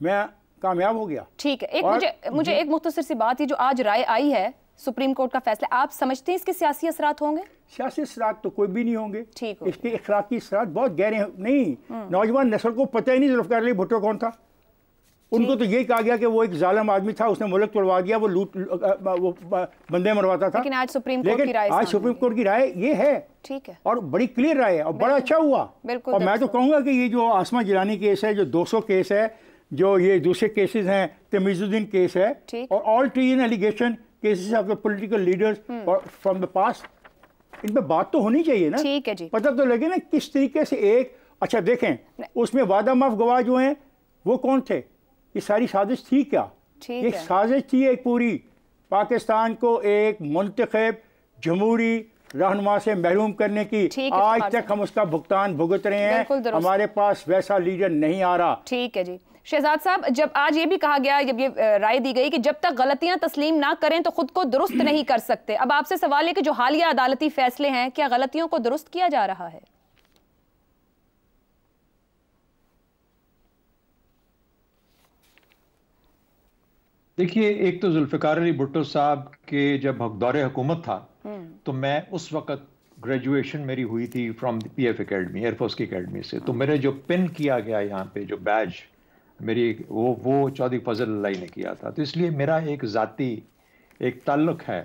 मैं कामयाब हो गया। ठीक है, एक मुझे एक मुख्तसर सी बात है, जो आज राय आई है सुप्रीम कोर्ट का फैसला, आप समझते हैं इसके सियासी असरात होंगे? सियासी असरात तो कोई भी नहीं होंगे। ठीक है, इसके इखलाकी असरात बहुत गहरे नहीं। नौजवान नस्ल को पता ही नहीं जुल्फ़िकार अली भुट्टो कौन था। उनको तो यही कहा गया कि वो एक जालिम आदमी था, उसने मुल्क तोड़वा दिया, वो वो बंदे मरवाता था। लेकिन आज सुप्रीम कोर्ट की राय, आज सुप्रीम कोर्ट की राय ये है, ठीक है, और बड़ी क्लियर राय है और बड़ा अच्छा हुआ। बिल्कुल। और मैं तो कहूँगा कि ये जो आसमा जिलानी केस है, जो 200 केस है, जो ये दूसरे केसेस हैं, तमीजुद्दीन केस है, और all treason allegation cases of the political leaders और फ्रॉम द पास्ट, इन पे बात तो होनी चाहिए ना। ठीक है जी, पता तो लगे ना किस तरीके से एक, अच्छा देखें उसमें वादा माफ गवाह जो हैं वो कौन थे, ये सारी साजिश थी क्या? ये साजिश थी एक पूरी, पाकिस्तान को एक मुंतखब जमहूरी रहनुमा से महरूम करने की। आज तक हम उसका भुगतान भुगत रहे हैं, हमारे पास वैसा लीडर नहीं आ रहा। ठीक है जी। शहजाद साहब, जब आज ये भी कहा गया, जब ये राय दी गई कि जब तक गलतियां तस्लीम ना करें तो खुद को दुरुस्त नहीं कर सकते, अब आपसे सवाल है कि जो हालिया अदालती फैसले हैं, क्या गलतियों को दुरुस्त किया जा रहा है? देखिए, एक तो जुल्फिकार अली भुट्टो साहब के जब दौरे हुकूमत था तो मैं उस वक्त ग्रेजुएशन मेरी हुई थी फ्रॉम PF एकेडमी, एयरफोर्स की एकेडमी से, तो मेरे जो पिन किया गया यहाँ पे जो बैज मेरी, वो चौधरी फजल अलाई ने किया था। तो इसलिए मेरा एक ज़ाती एक ताल्लुक है।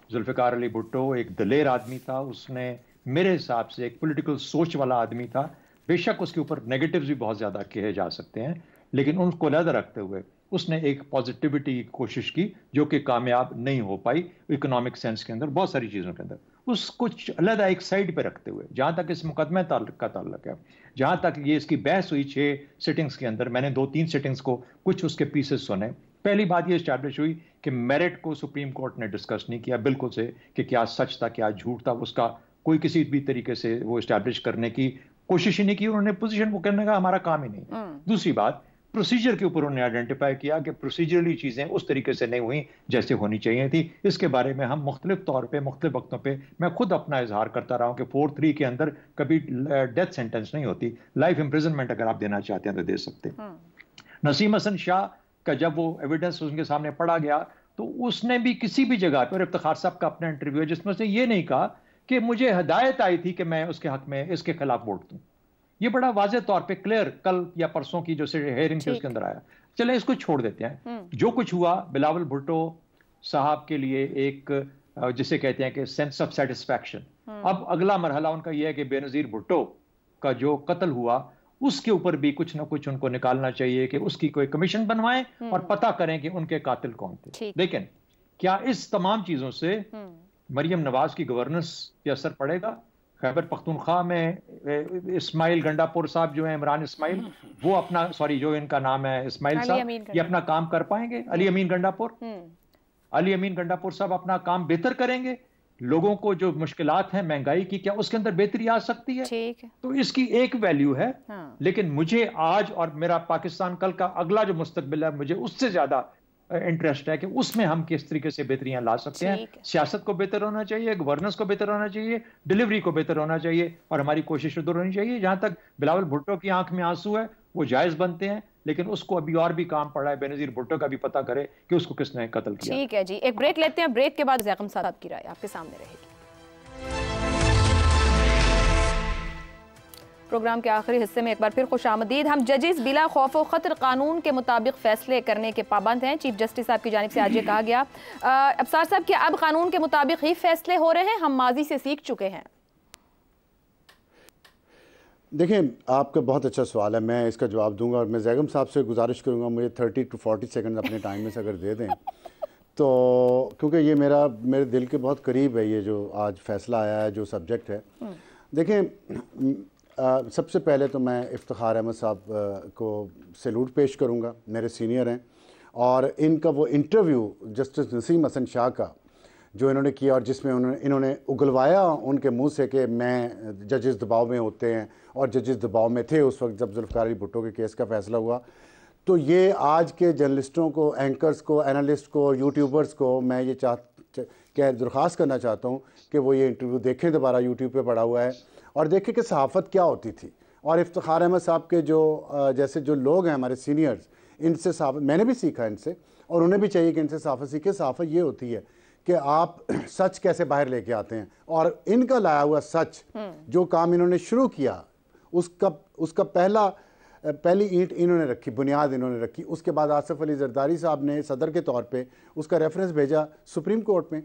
जुल्फिकार अली भुट्टो एक दलेर आदमी था, उसने मेरे हिसाब से एक पॉलिटिकल सोच वाला आदमी था। बेशक उसके ऊपर नेगेटिव्स भी बहुत ज़्यादा कहे जा सकते हैं, लेकिन उनको अलग रखते हुए उसने एक पॉजिटिविटी की कोशिश की जो कि कामयाब नहीं हो पाई इकोनॉमिक सेंस के अंदर, बहुत सारी चीज़ों के अंदर। उसको अलग एक साइड पे रखते हुए, जहाँ तक इस मुकदमे का ताल्लुक है, जहाँ तक ये इसकी बहस हुई 6 सिटिंग्स के अंदर, मैंने 2-3 सिटिंग्स को कुछ उसके पीसेस सुने। पहली बात ये इस्टेब्लिश हुई कि मेरिट को सुप्रीम कोर्ट ने डिस्कस नहीं किया बिल्कुल से, कि क्या सच था क्या झूठ था, उसका कोई किसी भी तरीके से वो इस्टेब्लिश करने की कोशिश ही नहीं की। उन्होंने पोजीशन वो करने का हमारा काम ही नहीं। दूसरी बात, प्रोसीजर के ऊपर उन्होंने आइडेंटिफाई किया कि प्रोसीजरली चीज़ें उस तरीके से नहीं हुई जैसे होनी चाहिए थी। इसके बारे में हम मुख्तलिफ तौर पे मुख्तलिफ वक्तों पे मैं खुद अपना इजहार करता रहा हूँ कि 4-3 के अंदर कभी डेथ सेंटेंस नहीं होती, लाइफ इम्प्रिजनमेंट अगर आप देना चाहते हैं तो दे सकते हैं। नसीम हसन शाह का जब वो एविडेंस उनके सामने पढ़ा गया तो उसने भी किसी भी जगह पर, इफ्तिखार साहब का अपना इंटरव्यू है जिसमें से ये नहीं कहा कि मुझे हिदायत आई थी कि मैं उसके हक में इसके खिलाफ वोट दूं। ये बड़ा वाज़े तौर पे क्लियर कल या परसों की जो हेयरिंग थी उसके अंदर आया। चले इसको छोड़ देते हैं। जो कुछ हुआ बिलावल भुट्टो साहब के लिए एक जिसे कहते हैं कि सेंस ऑफ सेटिस्फैक्शन। अब अगला मरहला उनका यह है कि बेनजीर भुट्टो का जो कत्ल हुआ उसके ऊपर भी कुछ ना कुछ उनको निकालना चाहिए कि उसकी कोई कमीशन बनवाएं और पता करें कि उनके कातिल कौन थे। लेकिन क्या इस तमाम चीजों से मरियम नवाज की गवर्नेंस पे असर पड़ेगा? खैबर पख्तूनख्वा में इस्माइल गंडापुर साहब जो है, इमरान इस्माइल, वो अपना जो इनका नाम है इस्माइल साहब, ये अपना काम कर पाएंगे? अली अमीन गंडापुर साहब अपना काम बेहतर करेंगे? लोगों को जो मुश्किलात हैं महंगाई की, क्या उसके अंदर बेहतरी आ सकती है? तो इसकी एक वैल्यू है। लेकिन मुझे आज और मेरा पाकिस्तान कल का अगला जो मुस्तकबिल है, मुझे उससे ज्यादा इंटरेस्ट है कि उसमें हम किस तरीके से बेहतरियां ला सकते हैं। सियासत को बेहतर होना चाहिए, गवर्नेंस को बेहतर होना चाहिए, डिलीवरी को बेहतर होना चाहिए, और हमारी कोशिश दूर होनी चाहिए। जहां तक बिलावल भुट्टो की आंख में आंसू है वो जायज बनते हैं, लेकिन उसको अभी और भी काम पड़ा है, बेनजीर भुट्टो का भी पता करे कि उसको किसने कत्ल किया। ठीक है जी, एक ब्रेक लेते हैं। ब्रेक के बाद ज़ैकम साहब की राय आपके सामने रहेगी। प्रोग्राम के आखिरी हिस्से में एक बार फिर खुशामदीद। हम जजेस बिला खौफ व खतर कानून के मुताबिक फैसले करने के पाबंद हैं। चीफ जस्टिस साहब की जानिब से आज ये कहा गया। अफसार साहब, क्या अब कानून के मुताबिक ही फैसले हो रहे हैं? हम माजी से सीख चुके हैं। देखिए, आपका बहुत अच्छा सवाल है, मैं इसका जवाब दूंगा, और मैं ज़ैकम साहब से गुजारिश करूंगा मुझे 30 to 40 सेकंड अपने टाइम में से अगर दे दें तो, क्योंकि ये मेरे दिल के बहुत करीब है ये जो आज फैसला आया है, जो सब्जेक्ट है। देखें, सबसे पहले तो मैं इफ्तिखार अहमद साहब को सैल्यूट पेश करूंगा, मेरे सीनियर हैं, और इनका वो इंटरव्यू जस्टिस नसीम हसन शाह का जो इन्होंने किया, और जिसमें इन्होंने उगलवाया उनके मुंह से कि मैं जजेस दबाव में होते हैं, और जजेस दबाव में थे उस वक्त जब जुल्फिकार अली भुट्टो के केस का फ़ैसला हुआ। तो ये आज के जर्नलिस्टों को, एंकर्स को, एनालिस्ट को, यूट्यूबर्स को मैं ये दरख्वास्त करना चाहता हूँ कि वो ये इंटरव्यू देखें, दोबारा यूट्यूब पे पड़ा हुआ है, और देखें कि सहाफ़त क्या होती थी। और इफ्तिखार अहमद साहब के जो जैसे जो लोग हैं हमारे सीनियर्स, इनसे सहाफ़त मैंने भी सीखा इनसे, और उन्हें भी चाहिए कि इनसे सहाफ़त सीखे। सहाफ़त ये होती है कि आप सच कैसे बाहर लेके आते हैं, और इनका लाया हुआ सच जो काम इन्होंने शुरू किया उसका पहला पहली ईंट इन्होंने रखी, बुनियाद इन्होंने रखी। उसके बाद आसिफ अली जरदारी साहब ने सदर के तौर पे उसका रेफरेंस भेजा सुप्रीम कोर्ट में।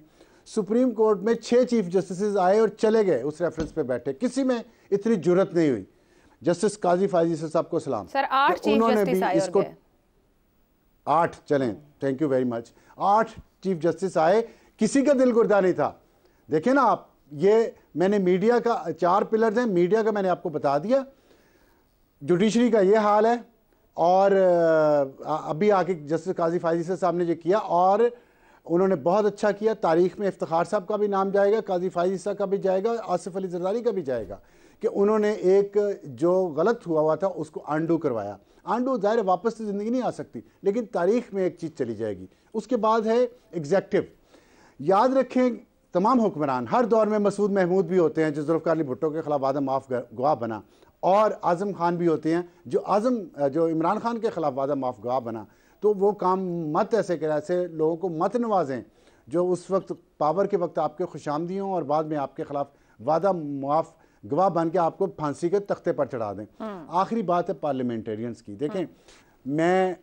सुप्रीम कोर्ट में 6 चीफ जस्टिस आए और चले गए, उस रेफरेंस पे बैठे, किसी में इतनी जुर्रत नहीं हुई। जस्टिस काजी फायजी साहब को सलाम सर, 8 चीफ जस्टिस आए इसको 8 चलें, thank you very much. 8 chief justice आए, किसी का दिल गुर्दा नहीं था। देखें ना आप, ये मैंने मीडिया का 4 पिलर्स हैं, मीडिया का मैंने आपको बता दिया, जुडिशरी का ये हाल है, और अभी आके जस्टिस काजी फायजी साहब ने ये किया और उन्होंने बहुत अच्छा किया। तारीख में इफ्तिखार साहब का भी नाम जाएगा, काजी फायजी साहब का भी जाएगा, आसिफ अली जरदारी का भी जाएगा कि उन्होंने एक जो गलत हुआ था उसको आंडू करवाया। आंडू ज़ाहिर वापस तो ज़िंदगी नहीं आ सकती, लेकिन तारीख में एक चीज़ चली जाएगी। उसके बाद है एग्जेक्टिव। याद रखें, तमाम हुक्मरान हर दौर में, मसूद महमूद भी होते हैं जो जुल्फ़िकार अली भुट्टो के खिलाफ वादा माफ़ गवाह बना, और आज़म खान भी होते हैं जो इमरान खान के खिलाफ वादा माफ़ गवाह बना। तो वो काम मत ऐसे करें, ऐसे लोगों को मत नवाजें जो उस वक्त पावर के वक्त आपके खुशामदी हों और बाद में आपके खिलाफ वादा माफ़ गवाह बन के आपको फांसी के तख्ते पर चढ़ा दें। आखिरी बात है पार्लियामेंटेरियंस की। देखें, मैं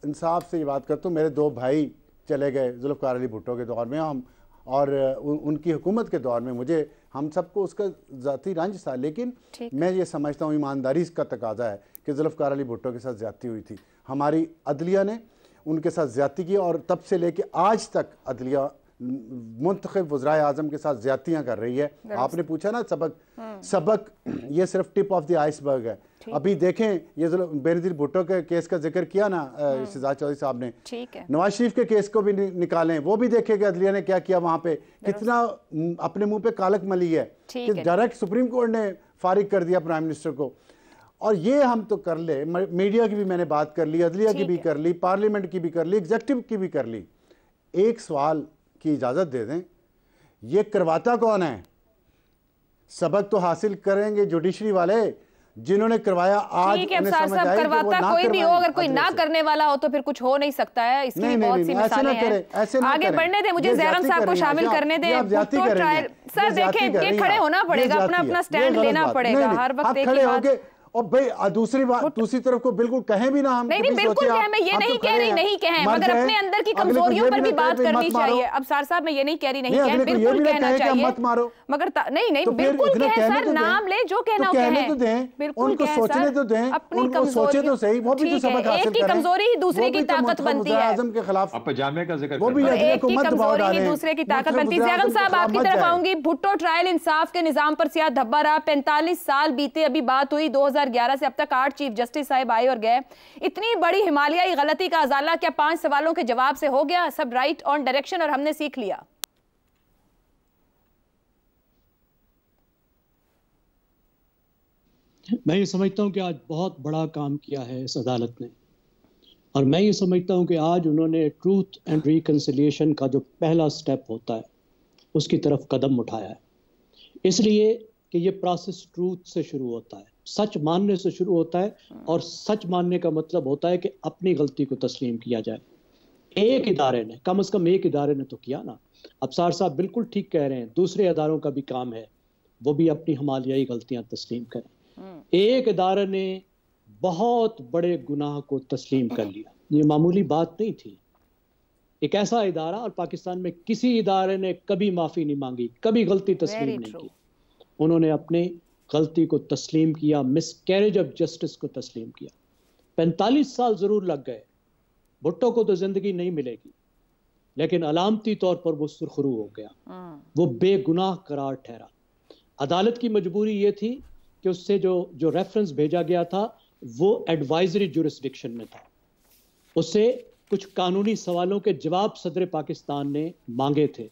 इंसाफ से ये बात करता हूँ, मेरे 2 भाई चले गए जुल्फ़िकार अली भुट्टो के दौर में, हम और उनकी हुकूमत के दौर में, मुझे हम सबको उसका ज़ाती रंज था, लेकिन मैं ये समझता हूँ ईमानदारी का तकाजा है कि जुल्फ़िकार अली भुट्टो के साथ ज़्यादती हुई थी। हमारी अदलिया ने उनके साथ ज़्यादती की और तब से लेके आज तक अदलिया मुंतखब वज़राए आज़म के साथ ज़्यादतियाँ कर रही है। आपने पूछा ना सबक, ये सिर्फ टिप ऑफ द आइसबर्ग है। अभी देखें, ये बेनज़ीर भुट्टो के केस का जिक्र किया ना शहजाद चौधरी साहब ने, नवाज शरीफ के केस को भी निकालें, वो भी देखें कि अदलिया ने क्या किया, वहाँ पे कितना अपने मुंह पे कालक मली है कि डायरेक्ट सुप्रीम कोर्ट ने फारिग कर दिया प्राइम मिनिस्टर को। और ये हम तो कर ले, मीडिया की भी मैंने बात कर ली, अदलिया की भी कर ली, पार्लियामेंट की भी कर ली, एग्जेक्टिव की भी कर ली। एक सवाल की इजाज़त दे दें, ये करवाता कौन है? सबक तो हासिल करेंगे जुडिशरी वाले जिन्होंने करवाया। आज करवाता कोई भी हो, अगर कोई ना करने वाला हो तो फिर कुछ हो नहीं सकता है। इसकी बहुत सी मिसालें हैं। आगे बढ़ने दें, मुझे जयराम साहब को शामिल करने दें। भुट्टो ट्रायल, सर देखें, ये खड़े होना पड़ेगा, अपना अपना स्टैंड लेना पड़ेगा हर वक्त। एक ही बात, और भाई दूसरी तरफ को बिल्कुल कहें भी ना, हम नहीं बिल्कुल कहें, मैं ये नहीं कह रही नहीं कहें, मगर अपने अंदर की कमजोरियों पर भी बात करनी चाहिए। अब सार साहब, मैं ये नहीं कह रही नहीं कहें, बिल्कुल कहना चाहिए, मत मारो, मगर नहीं बिल्कुल कहें सर, नाम ले, जो कहना कहें, बिल्कुल कहें सोचने तो दें, अपनी कमजोरी तो सही, वो भी सबक हासिल करें। एक की कमजोरी ही दूसरे की ताकत बनती है। आज़म के खिलाफ पजामे का जिक्र, वो भी एक की कमजोरी ही दूसरे की ताकत बनती है। जयराम साहब, आपकी तरफ आऊंगी। भुट्टो ट्रायल इंसाफ के निजाम पर सियाह धब्बा रहा, 45 साल बीते, अभी बात हुई 2011 से अब तक 8 चीफ जस्टिस साहब आए और गए। इतनी बड़ी हिमालयाई गलती का अजाला क्या 5 सवालों के जवाब से हो गया? सब राइट ऑन डायरेक्शन और हमने सीख लिया। मैं ये समझता हूं कि आज बहुत बड़ा काम किया है इस अदालत ने, और मैं ये समझता हूं कि आज उन्होंने ट्रूथ एंड रिकंसिलिएशन का जो पहला स्टेप होता है उसकी तरफ कदम उठाया है। इसलिए कि ये प्रोसेस ट्रूथ से शुरू होता है, सच मानने से शुरू होता है, और सच मानने का मतलब होता है कि अपनी गलती को तस्लीम किया जाए। एक इदारे ने, कम से कम एक इदारे ने तो किया ना। अबसार साहब बिल्कुल ठीक कह रहे हैं, दूसरे इदारों का भी काम है वो भी अपनी हिमालयाई गलतियां तस्लीम करें। एक इदारे ने बहुत बड़े गुनाह को तस्लीम कर लिया, ये मामूली बात नहीं थी। एक ऐसा इदारा, और पाकिस्तान में किसी इदारे ने कभी माफ़ी नहीं मांगी, कभी गलती तस्लीम नहीं की। उन्होंने अपनी गलती को तस्लीम किया, मिसकैरेज ऑफ जस्टिस को तस्लीम किया। 45 साल ज़रूर लग गए, भुट्टो को तो ज़िंदगी नहीं मिलेगी, लेकिन अलामती तौर पर वो सुरखरू हो गया, वो बेगुनाह करार ठहरा। अदालत की मजबूरी ये थी कि उससे जो रेफरेंस भेजा गया था वो एडवाइजरी जुरिस्डिक्शन में था, उससे कुछ कानूनी सवालों के जवाब सदर पाकिस्तान ने मांगे थे,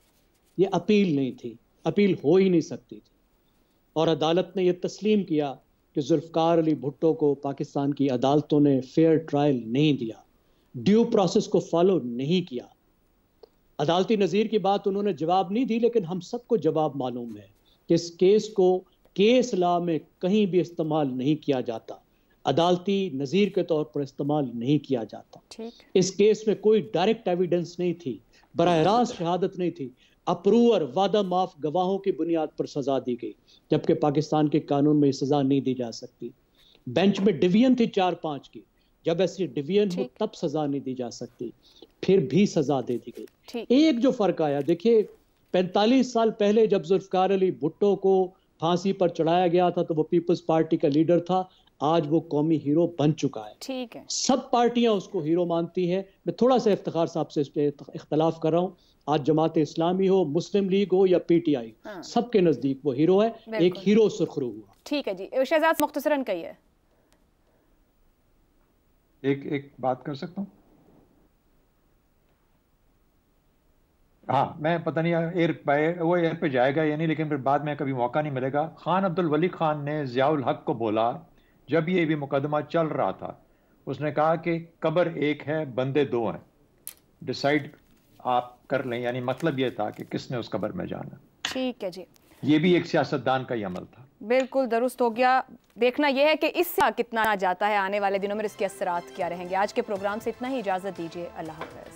ये अपील नहीं थी, अपील हो ही नहीं सकती थी। और अदालत ने यह तस्लीम किया कि जुल्फ़िकार अली भुट्टो को पाकिस्तान की अदालतों ने फेयर ट्रायल नहीं दिया, ड्यू प्रोसेस को फॉलो नहीं किया। अदालती नज़ीर की बात उन्होंने जवाब नहीं दी, लेकिन हम सबको जवाब मालूम है कि इस केस को केस लॉ में कहीं भी इस्तेमाल नहीं किया जाता, अदालती नज़ीर के तौर पर इस्तेमाल नहीं किया जाता। इस केस में कोई डायरेक्ट एविडेंस नहीं थी, बराह रास्त शहादत नहीं थी, अप्रूवर वादा माफ गवाहों की बुनियाद पर सजा दी गई, जबकि पाकिस्तान के कानून में सजा नहीं दी जा सकती। बेंच में डिवीजन थी 4-5 की, जब ऐसी डिवीजन हो तब सजा नहीं दी जा सकती, फिर भी सजा दे दी गई। एक जो फर्क आया, देखिए 45 साल पहले जब जुल्फकार अली भुट्टो को फांसी पर चढ़ाया गया था तो वो पीपल्स पार्टी का लीडर था, आज वो कौमी हीरो बन चुका है। ठीक है, सब पार्टियां उसको हीरो मानती हैं। मैं थोड़ा सा इफ्तिखार साहब से इस पे इख्तलाफ कर रहा हूँ, आज जमात इस्लामी हो, मुस्लिम लीग हो या पीटीआई, सबके नजदीक वो हीरो है, एक हीरो सुरखरू हुआ। ठीक है जी, शहजाद मुख्तसरन कहिए। एक बात कर सकता हूँ? हाँ, मैं पता नहीं वो एयर पे जाएगा या नहीं, लेकिन फिर बाद में कभी मौका नहीं मिलेगा। खान अब्दुल वली खान ने ज़ियाउल हक को बोला, जब ये भी मुकदमा चल रहा था, उसने कहा कि कब्र एक है, बंदे दो हैं, डिसाइड आप कर लें। यानी मतलब ये था कि किसने उस कब्र में जाना। ठीक है जी, ये भी एक सियासतदान का ही अमल था। बिल्कुल दुरुस्त हो गया। देखना यह है कि इससे कितना जाता है आने वाले दिनों में, इसके असरात क्या रहेंगे। आज के प्रोग्राम से इतना ही, इजाजत दीजिए, अल्लाह हाफ़िज़।